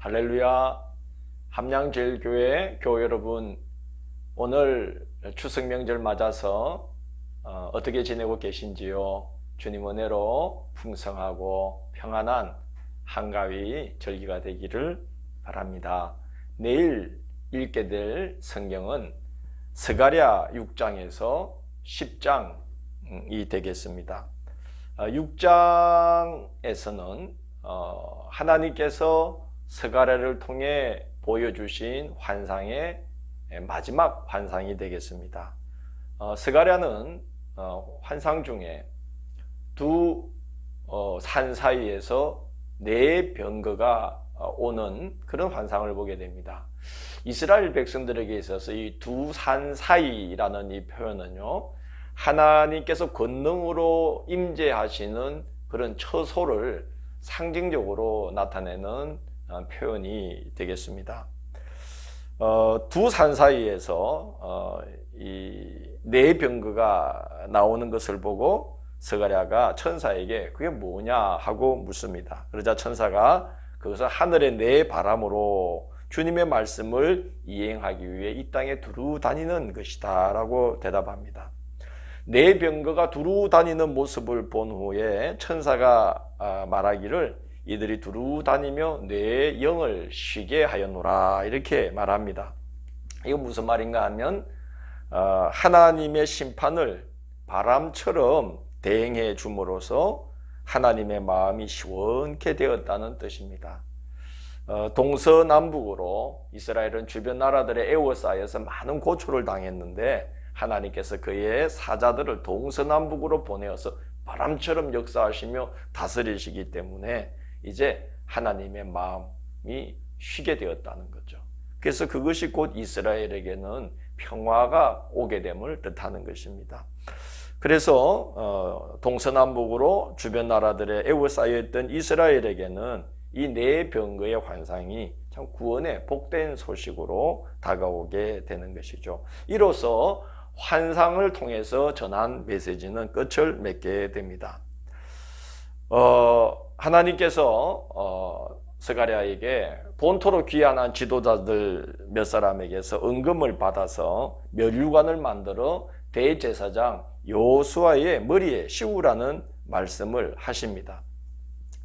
할렐루야. 함양제일교회 교회 여러분, 오늘 추석 명절 맞아서 어떻게 지내고 계신지요? 주님 은혜로 풍성하고 평안한 한가위 절기가 되기를 바랍니다. 내일 읽게 될 성경은 스가랴 6장에서 10장이 되겠습니다. 6장에서는 하나님께서 스가랴를 통해 보여주신 환상의 마지막 환상이 되겠습니다. 스가랴는 환상 중에 두 산 사이에서 네 병거가 오는 그런 환상을 보게 됩니다. 이스라엘 백성들에게 있어서 이 두 산 사이라는 이 표현은요, 하나님께서 권능으로 임재하시는 그런 처소를 상징적으로 나타내는 표현이 되겠습니다. 두 산 사이에서 이 네 병거가 나오는 것을 보고 스가랴가 천사에게 그게 뭐냐 하고 묻습니다. 그러자 천사가 그것은 하늘의 네 바람으로 주님의 말씀을 이행하기 위해 이 땅에 두루 다니는 것이다 라고 대답합니다. 네 병거가 두루 다니는 모습을 본 후에 천사가 말하기를 이들이 두루 다니며 내 영을 쉬게 하였노라 이렇게 말합니다. 이거 무슨 말인가 하면 하나님의 심판을 바람처럼 대행해 줌으로써 하나님의 마음이 시원케 되었다는 뜻입니다. 동서남북으로 이스라엘은 주변 나라들의 에워싸여서 많은 고초를 당했는데 하나님께서 그의 사자들을 동서남북으로 보내어서 바람처럼 역사하시며 다스리시기 때문에 이제 하나님의 마음이 쉬게 되었다는 거죠. 그래서 그것이 곧 이스라엘에게는 평화가 오게 됨을 뜻하는 것입니다. 그래서 동서남북으로 주변 나라들의 에워싸여있던 이스라엘에게는 이 네 병거의 환상이 참 구원의 복된 소식으로 다가오게 되는 것이죠. 이로써 환상을 통해서 전한 메시지는 끝을 맺게 됩니다. 하나님께서 스가랴에게 본토로 귀환한 지도자들 몇 사람에게서 은금을 받아서 면류관을 만들어 대제사장 여호수아의 머리에 씌우라는 말씀을 하십니다.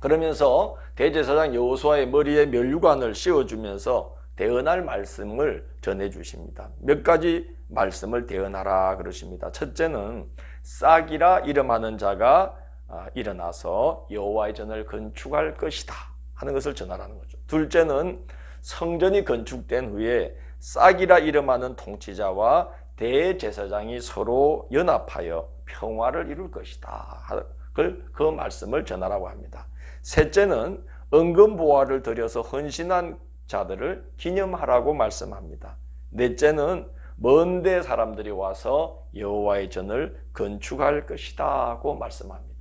그러면서 대제사장 여호수아의 머리에 면류관을 씌워주면서 대언할 말씀을 전해주십니다. 몇 가지 말씀을 대언하라 그러십니다. 첫째는 싹이라 이름하는 자가 일어나서 여호와의 전을 건축할 것이다 하는 것을 전하라는 거죠. 둘째는 성전이 건축된 후에 싹이라 이름하는 통치자와 대제사장이 서로 연합하여 평화를 이룰 것이다. 그 말씀을 전하라고 합니다. 셋째는 은금보화를 들여서 헌신한 자들을 기념하라고 말씀합니다. 넷째는 먼데 사람들이 와서 여호와의 전을 건축할 것이다 고 말씀합니다.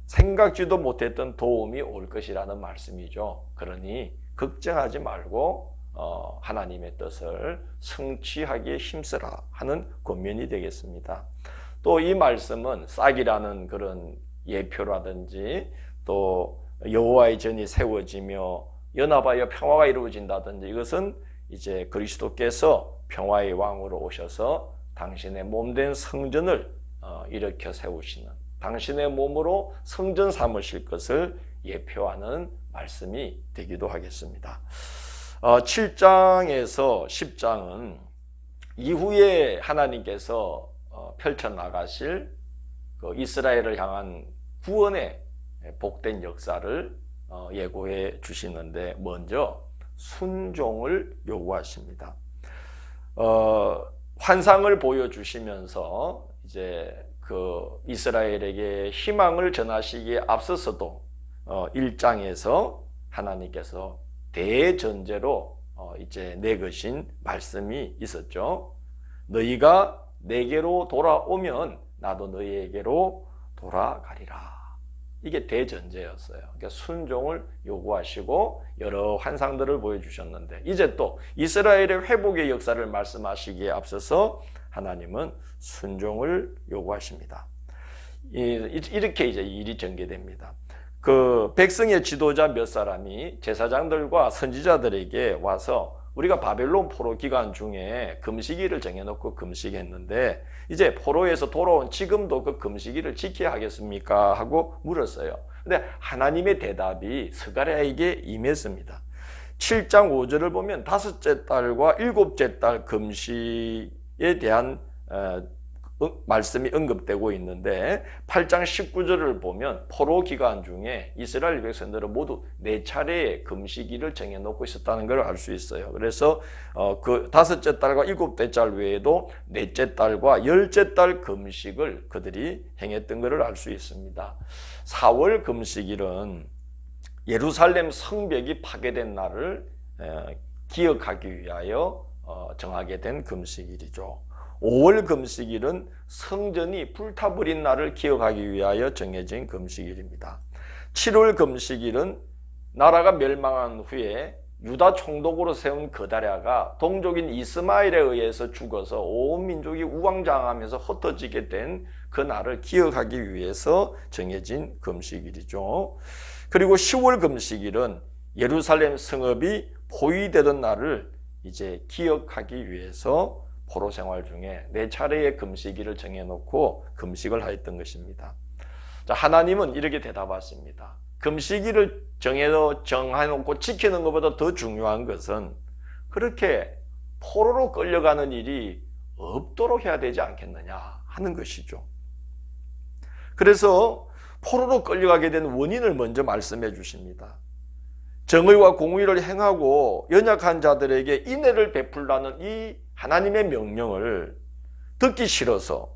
생각지도 못했던 도움이 올 것이라는 말씀이죠. 그러니 걱정하지 말고 하나님의 뜻을 성취하기에 힘쓰라 하는 권면이 되겠습니다. 또 이 말씀은 싹이라는 그런 예표라든지 또 여호와의 전이 세워지며 연합하여 평화가 이루어진다든지 이것은 이제 그리스도께서 평화의 왕으로 오셔서 당신의 몸된 성전을 일으켜 세우시는, 당신의 몸으로 성전 삼으실 것을 예표하는 말씀이 되기도 하겠습니다. 7장에서 10장은 이후에 하나님께서 펼쳐나가실 그 이스라엘을 향한 구원의 복된 역사를 예고해 주시는데 먼저 순종을 요구하십니다. 환상을 보여주시면서 이제 그 이스라엘에게 희망을 전하시기에 앞서서도 1장에서 하나님께서 대전제로 이제 내거신 말씀이 있었죠. 너희가 내게로 돌아오면 나도 너희에게로 돌아가리라. 이게 대전제였어요. 그러니까 순종을 요구하시고 여러 환상들을 보여주셨는데 이제 또 이스라엘의 회복의 역사를 말씀하시기에 앞서서 하나님은 순종을 요구하십니다. 이렇게 이제 일이 전개됩니다. 그 백성의 지도자 몇 사람이 제사장들과 선지자들에게 와서 우리가 바벨론 포로 기간 중에 금식일을 정해놓고 금식했는데 이제 포로에서 돌아온 지금도 그 금식일을 지켜야 하겠습니까? 하고 물었어요. 근데 하나님의 대답이 스가랴에게 임했습니다. 7장 5절을 보면 다섯째 달과 일곱째 달 금식에 대한 말씀이 언급되고 있는데 8장 19절을 보면 포로 기간 중에 이스라엘 백성들은 모두 4차례의 금식일을 정해놓고 있었다는 걸 알 수 있어요. 그래서 그 다섯째 달과 일곱째 달 외에도 넷째 달과 열째 달 금식을 그들이 행했던 것을 알 수 있습니다. 4월 금식일은 예루살렘 성벽이 파괴된 날을 기억하기 위하여 정하게 된 금식일이죠. 5월 금식일은 성전이 불타버린 날을 기억하기 위하여 정해진 금식일입니다. 7월 금식일은 나라가 멸망한 후에 유다 총독으로 세운 그다랴가 동족인 이스마엘에 의해서 죽어서 온 민족이 우왕좌왕하면서 흩어지게 된 그 날을 기억하기 위해서 정해진 금식일이죠. 그리고 10월 금식일은 예루살렘 성읍이 포위되던 날을 이제 기억하기 위해서 포로 생활 중에 4차례의 금식일을 정해놓고 금식을 하였던 것입니다. 자, 하나님은 이렇게 대답하십니다. 금식일을 정해놓고 지키는 것보다 더 중요한 것은 그렇게 포로로 끌려가는 일이 없도록 해야 되지 않겠느냐 하는 것이죠. 그래서 포로로 끌려가게 된 원인을 먼저 말씀해 주십니다. 정의와 공의를 행하고 연약한 자들에게 인애를 베풀라는 이 하나님의 명령을 듣기 싫어서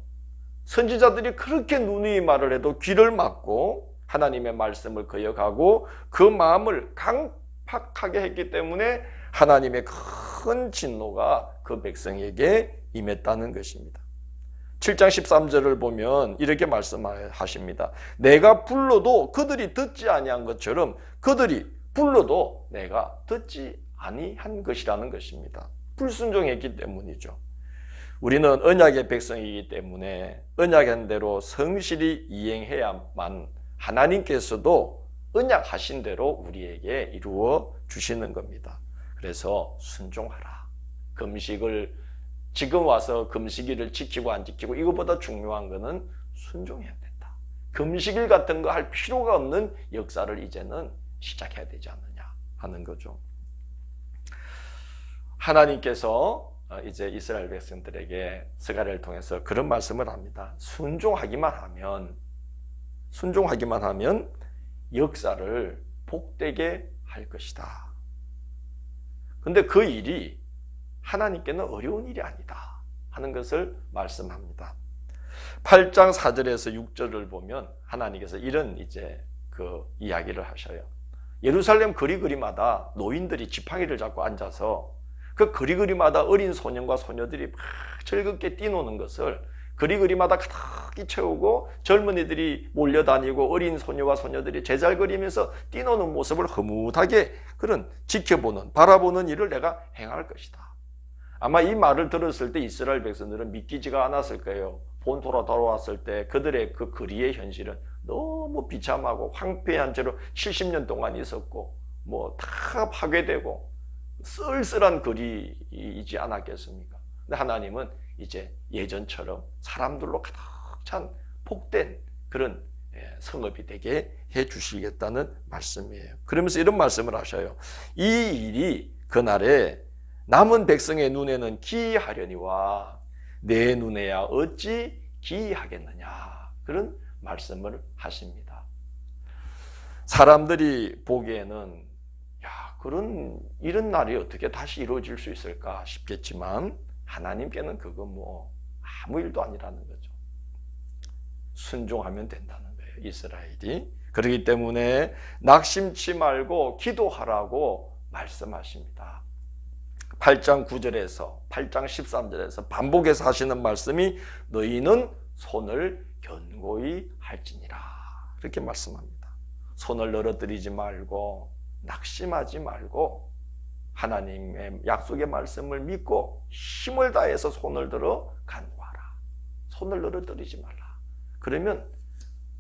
선지자들이 그렇게 누누이 말을 해도 귀를 막고 하나님의 말씀을 거역하고 그 마음을 강팍하게 했기 때문에 하나님의 큰 진노가 그 백성에게 임했다는 것입니다. 7장 13절을 보면 이렇게 말씀하십니다. 내가 불러도 그들이 듣지 아니한 것처럼 그들이 불러도 내가 듣지 아니한 것이라는 것입니다. 불순종했기 때문이죠. 우리는 언약의 백성이기 때문에 언약한 대로 성실히 이행해야만 하나님께서도 언약하신 대로 우리에게 이루어 주시는 겁니다. 그래서 순종하라. 금식을 지금 와서 금식일을 지키고 안 지키고 이것보다 중요한 것은 순종해야 된다. 금식일 같은 거 할 필요가 없는 역사를 이제는 시작해야 되지 않느냐 하는 거죠. 하나님께서 이제 이스라엘 백성들에게 스가랴를 통해서 그런 말씀을 합니다. 순종하기만 하면 역사를 복되게 할 것이다. 그런데 그 일이 하나님께는 어려운 일이 아니다 하는 것을 말씀합니다. 8장 4절에서 6절을 보면 하나님께서 이런 이제 그 이야기를 하셔요. 예루살렘 거리마다 노인들이 지팡이를 잡고 앉아서 그 거리마다 어린 소년과 소녀들이 막 즐겁게 뛰노는 것을 거리마다 가득히 채우고 젊은이들이 몰려다니고 어린 소녀와 소녀들이 제잘거리면서 뛰노는 모습을 흐뭇하게 그런 지켜보는 바라보는 일을 내가 행할 것이다. 아마 이 말을 들었을 때 이스라엘 백성들은 믿기지가 않았을 거예요. 본토로 돌아왔을 때 그들의 그 거리의 현실은 너무 비참하고 황폐한 채로 70년 동안 있었고 뭐 다 파괴되고 쓸쓸한 거리이지 않았겠습니까? 근데 하나님은 이제 예전처럼 사람들로 가득 찬 복된 그런 성읍이 되게 해 주시겠다는 말씀이에요. 그러면서 이런 말씀을 하셔요. 이 일이 그날에 남은 백성의 눈에는 기이하려니와 내 눈에야 어찌 기이하겠느냐 그런 말씀을 하십니다. 사람들이 보기에는 이런 날이 어떻게 다시 이루어질 수 있을까 싶겠지만 하나님께는 그거 뭐 아무 일도 아니라는 거죠. 순종하면 된다는 거예요, 이스라엘이. 그렇기 때문에 낙심치 말고 기도하라고 말씀하십니다. 8장 9절에서 8장 13절에서 반복해서 하시는 말씀이 너희는 손을 견고히 할지니라 그렇게 말씀합니다. 손을 늘어뜨리지 말고 낙심하지 말고 하나님의 약속의 말씀을 믿고 힘을 다해서 손을 들어 간구하라. 손을 늘어뜨리지 말라. 그러면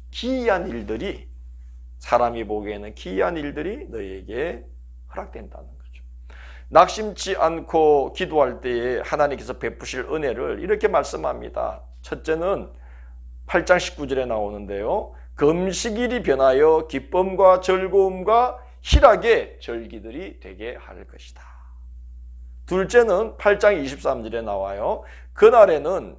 기이한 일들이 사람이 보기에는 기이한 일들이 너희에게 허락된다는 거죠. 낙심치 않고 기도할 때에 하나님께서 베푸실 은혜를 이렇게 말씀합니다. 첫째는 8장 19절에 나오는데요. 금식일이 변하여 기쁨과 즐거움과 희락의 절기들이 되게 할 것이다. 둘째는 8장 23절에 나와요. 그날에는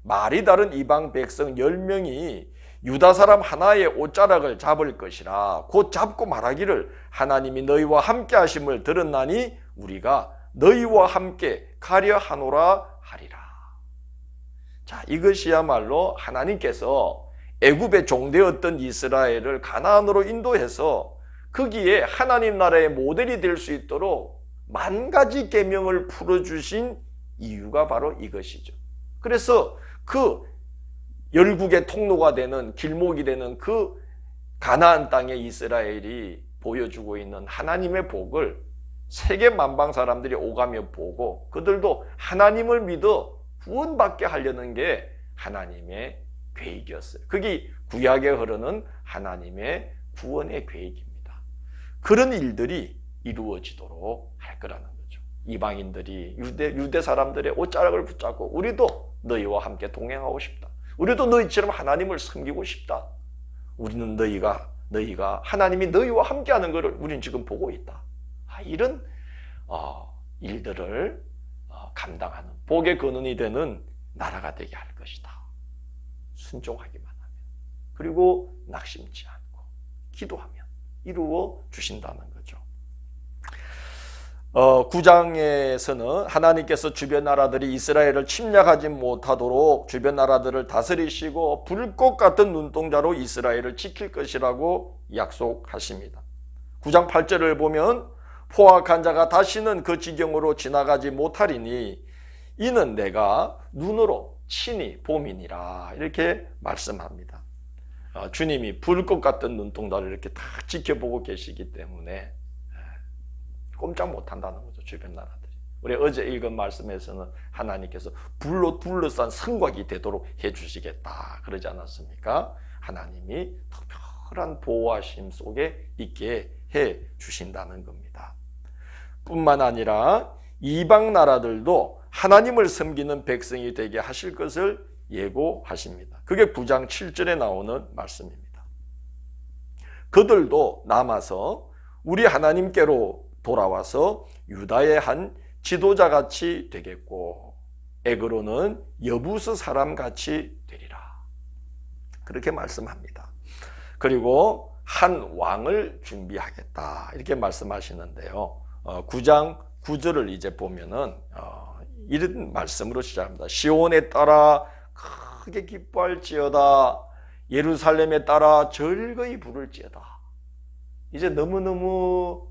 말이 다른 이방 백성 10명이 유다 사람 하나의 옷자락을 잡을 것이라. 곧 잡고 말하기를 하나님이 너희와 함께 하심을 들었나니 우리가 너희와 함께 가려 하노라 하리라. 자, 이것이야말로 하나님께서 애굽에 종되었던 이스라엘을 가나안으로 인도해서 거기에 하나님 나라의 모델이 될 수 있도록 10,000가지 계명을 풀어주신 이유가 바로 이것이죠. 그래서 그 열국의 통로가 되는 길목이 되는 그 가나안 땅에 이스라엘이 보여주고 있는 하나님의 복을 세계 만방 사람들이 오가며 보고 그들도 하나님을 믿어 구원받게 하려는 게 하나님의 계획이었어요. 그게 구약에 흐르는 하나님의 구원의 계획입니다. 그런 일들이 이루어지도록 할 거라는 거죠. 이방인들이 유대 사람들의 옷자락을 붙잡고 우리도 너희와 함께 동행하고 싶다. 우리도 너희처럼 하나님을 섬기고 싶다. 우리는 너희가 하나님이 너희와 함께하는 것을 우리는 지금 보고 있다. 이런 일들을 감당하는 복의 근원이 되는 나라가 되게 할 것이다. 순종하기만 하면, 그리고 낙심치 않고 기도하면 이루어 주신다는 거죠. 9장에서는 하나님께서 주변 나라들이 이스라엘을 침략하지 못하도록 주변 나라들을 다스리시고 불꽃 같은 눈동자로 이스라엘을 지킬 것이라고 약속하십니다. 9장 8절을 보면 포악한 자가 다시는 그 지경으로 지나가지 못하리니 이는 내가 눈으로 친히 봄이니라 이렇게 말씀합니다. 주님이 불꽃 같은 눈동자를 이렇게 다 지켜보고 계시기 때문에 꼼짝 못한다는 거죠. 주변 나라들이. 우리 어제 읽은 말씀에서는 하나님께서 불로 둘러싼 성곽이 되도록 해주시겠다 그러지 않았습니까? 하나님이 특별한 보호하심 속에 있게 해주신다는 겁니다. 뿐만 아니라 이방 나라들도 하나님을 섬기는 백성이 되게 하실 것을 예고하십니다. 그게 9장 7절에 나오는 말씀입니다. 그들도 남아서 우리 하나님께로 돌아와서 유다의 한 지도자같이 되겠고 에그로는 여부스 사람같이 되리라. 그렇게 말씀합니다. 그리고 한 왕을 준비하겠다 이렇게 말씀하시는데요. 9장 9절을 이제 보면은 이런 말씀으로 시작합니다. 시온에 따라 크게 기뻐할지어다. 예루살렘에 따라 즐거이 부를지어다. 이제 너무너무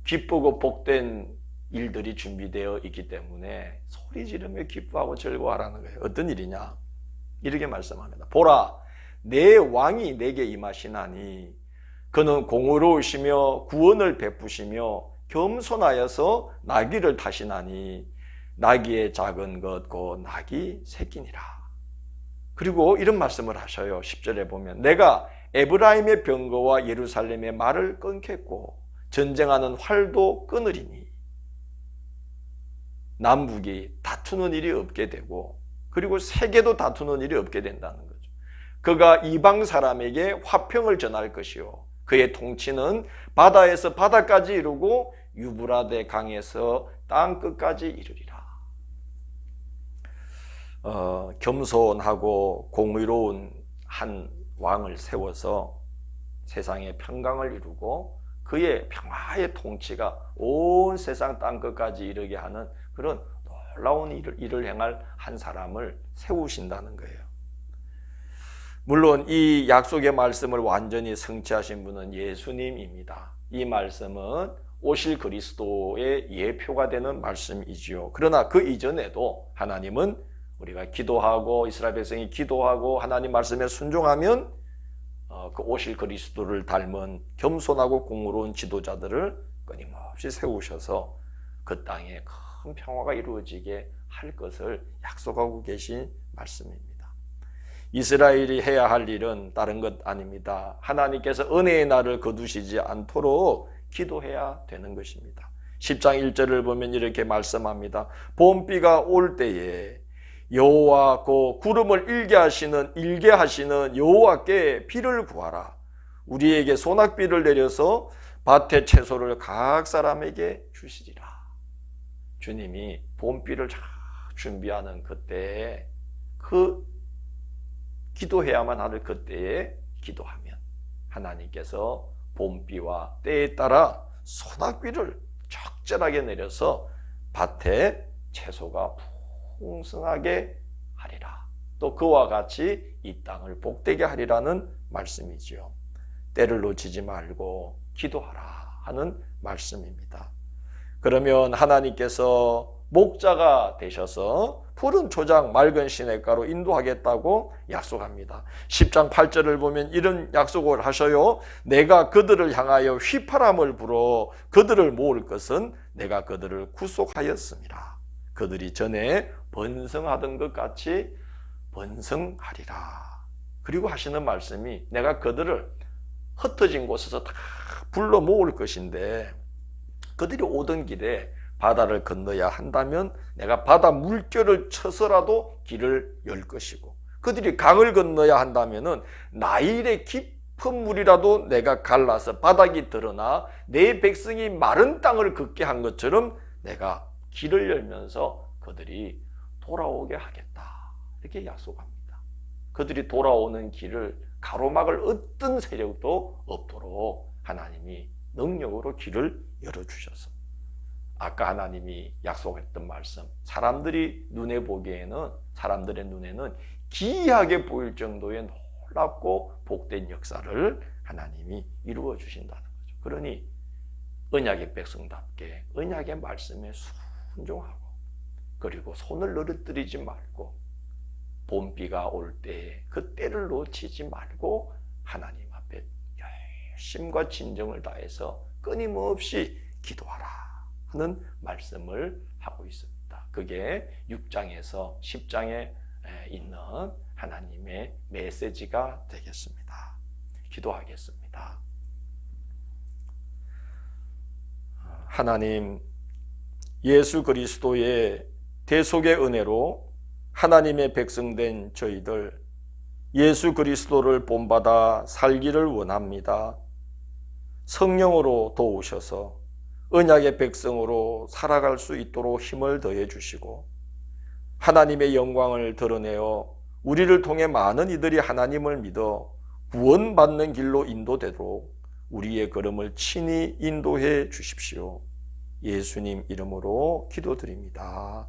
기쁘고 복된 일들이 준비되어 있기 때문에 소리 지르며 기뻐하고 즐거워하라는 거예요. 어떤 일이냐? 이렇게 말씀합니다. 보라, 내 왕이 내게 임하시나니 그는 공의로우시며 구원을 베푸시며 겸손하여서 나귀를 타시나니 나귀의 작은 것 곧 나귀 새끼니라. 그리고 이런 말씀을 하셔요. 10절에 보면 내가 에브라임의 병거와 예루살렘의 말을 끊겠고 전쟁하는 활도 끊으리니 남북이 다투는 일이 없게 되고 그리고 세계도 다투는 일이 없게 된다는 거죠. 그가 이방 사람에게 화평을 전할 것이요 그의 통치는 바다에서 바다까지 이루고 유브라데 강에서 땅 끝까지 이르리라. 겸손하고 공의로운 한 왕을 세워서 세상의 평강을 이루고 그의 평화의 통치가 온 세상 땅 끝까지 이르게 하는 그런 놀라운 일을 행할 한 사람을 세우신다는 거예요. 물론 이 약속의 말씀을 완전히 성취하신 분은 예수님입니다. 이 말씀은 오실 그리스도의 예표가 되는 말씀이지요. 그러나 그 이전에도 하나님은 우리가 기도하고 이스라엘 백성이 기도하고 하나님 말씀에 순종하면 그 오실 그리스도를 닮은 겸손하고 공의로운 지도자들을 끊임없이 세우셔서 그 땅에 큰 평화가 이루어지게 할 것을 약속하고 계신 말씀입니다. 이스라엘이 해야 할 일은 다른 것 아닙니다. 하나님께서 은혜의 날을 거두시지 않도록 기도해야 되는 것입니다. 10장 1절을 보면 이렇게 말씀합니다. 봄비가 올 때에 여호와 그 구름을 일게 하시는 여호와께 비를 구하라. 우리에게 소낙비를 내려서 밭의 채소를 각 사람에게 주시리라. 주님이 봄비를 준비하는 그때에 기도해야만 할 그때에 기도하면 하나님께서 봄비와 때에 따라 소낙비를 적절하게 내려서 밭에 채소가 풍성하게 하리라. 또 그와 같이 이 땅을 복되게 하리라는 말씀이지요. 때를 놓치지 말고 기도하라 하는 말씀입니다. 그러면 하나님께서 목자가 되셔서 푸른 초장 맑은 시냇가로 인도하겠다고 약속합니다. 10장 8절을 보면 이런 약속을 하셔요. 내가 그들을 향하여 휘파람을 불어 그들을 모을 것은 내가 그들을 구속하였습니다. 그들이 전에 번성하던 것 같이 번성하리라. 그리고 하시는 말씀이 내가 그들을 흩어진 곳에서 다 불러 모을 것인데 그들이 오던 길에 바다를 건너야 한다면 내가 바다 물결을 쳐서라도 길을 열 것이고 그들이 강을 건너야 한다면 나일의 깊은 물이라도 내가 갈라서 바닥이 드러나 내 백성이 마른 땅을 걷게 한 것처럼 내가 길을 열면서 그들이 돌아오게 하겠다. 이렇게 약속합니다. 그들이 돌아오는 길을 가로막을 어떤 세력도 없도록 하나님이 능력으로 길을 열어주셔서 아까 하나님이 약속했던 말씀, 사람들의 눈에는 기이하게 보일 정도의 놀랍고 복된 역사를 하나님이 이루어 주신다는 거죠. 그러니 언약의 백성답게 언약의 말씀에 순종하고 그리고 손을 늘어뜨리지 말고 봄비가 올 때에 그 때를 놓치지 말고 하나님 앞에 열심과 진정을 다해서 끊임없이 기도하라 하는 말씀을 하고 있습니다. 그게 6장에서 10장에 있는 하나님의 메시지가 되겠습니다. 기도하겠습니다. 하나님, 예수 그리스도의 대속의 은혜로 하나님의 백성된 저희들 예수 그리스도를 본받아 살기를 원합니다. 성령으로 도우셔서 언약의 백성으로 살아갈 수 있도록 힘을 더해 주시고 하나님의 영광을 드러내어 우리를 통해 많은 이들이 하나님을 믿어 구원받는 길로 인도되도록 우리의 걸음을 친히 인도해 주십시오. 예수님 이름으로 기도드립니다.